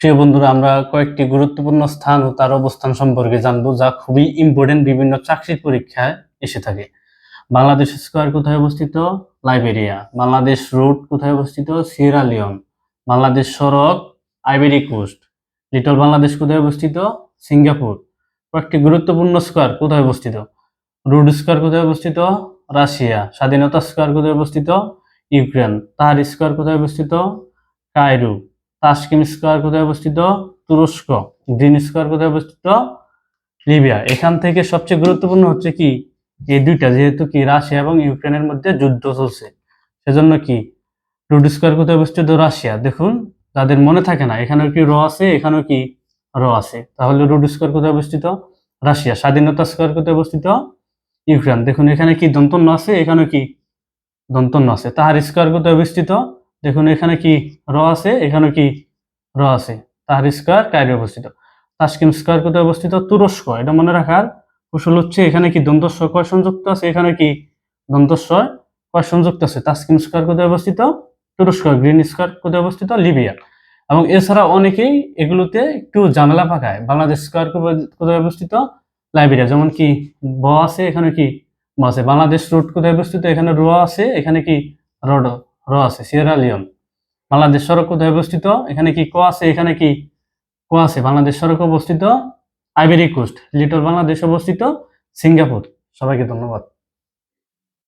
প্রিয় বন্ধুরা, আমরা কয়েকটি গুরুত্বপূর্ণ স্থান ও তার অবস্থান সম্পর্কে জানবো, যা খুবই ইম্পর্টেন্ট বিভিন্ন চাকরির পরীক্ষায় এসে থাকে। বাংলাদেশ স্কয়ার কোথায় অবস্থিত? লাইবেরিয়া। বাংলাদেশ রুট কোথায় অবস্থিত? Sierra Leone. বাংলাদেশ সড়ক আইভরি কোস্ট। লিটল বাংলাদেশ কোথায় অবস্থিত? সিঙ্গাপুর। কয়েকটি গুরুত্বপূর্ণ স্কয়ার কোথায় অবস্থিত? রুড স্কয়ার কোথায় অবস্থিত? রাশিয়া। স্বাধীনতা স্কয়ার কোথায় অবস্থিত? ইউক্রেন। তাহার স্কয়ার কোথায় অবস্থিত? কায়রো। তাসকিন স্কয়ার কোথায় অবস্থিত? তুরস্ক। গ্রিন স্কয়ার কোথায় অবস্থিত? লিবিয়া। এখান থেকে সবচেয়ে গুরুত্বপূর্ণ হচ্ছে কি, এই দুইটা, যেহেতু কি রাশিয়া এবং ইউক্রেনের মধ্যে যুদ্ধ চলছে, সেজন্য কি রুড স্কয়ার কোথায় অবস্থিত? রাশিয়া। দেখুন, যাদের মনে থাকে না, এখানেও কি র আছে, এখানেও কি র আছে, তাহলে রুড স্কয়ার কোথায় অবস্থিত? রাশিয়া। স্বাধীনতা স্কয়ার কোথায় অবস্থিত? ইউক্রেন। দেখুন, এখানে কি দন্তন্য আছে, এখানে কি দন্তন্য আছে। তাহার স্কয়ার কোথায় অবস্থিত? দেখুন, এখানে কি র আছে, এখানে কি র আছে। তাহার স্কয়ার কায়রো অবস্থিত। তাসকিন স্কয়ার কোথায় অবস্থিত? তুরস্ক। এটা মনে রাখার কৌশল হচ্ছে, এখানে কি দন্তস্ব কয় সংযুক্ত আছে, এখানে কি দন্তস্ব কয় সংযুক্ত আছে। তাসকিন স্কয়ার কোথায় অবস্থিত? তুরস্ক। গ্রিন স্কয়ার কোথায় অবস্থিত? লিবিয়া। এবং এছাড়া অনেকেই এগুলোতে একটু ঝামেলা পাকায়। বাংলাদেশ স্কয়ার কোথায় অবস্থিত? লাইবেরিয়া। যেমন কি ব আছে, এখানে কি ম আছে। বাংলাদেশ রুট কোথায় অবস্থিত? এখানে র আছে, এখানে কি রড র আছে। Sierra Leone. বাংলাদেশ সড়ক কোথায় অবস্থিত? এখানে কি ক আছে, এখানে কি ক আছে। বাংলাদেশ সড়ক অবস্থিত আইভরি কোস্ট। লিটল বাংলাদেশ অবস্থিত সিঙ্গাপুর। সবাইকে ধন্যবাদ।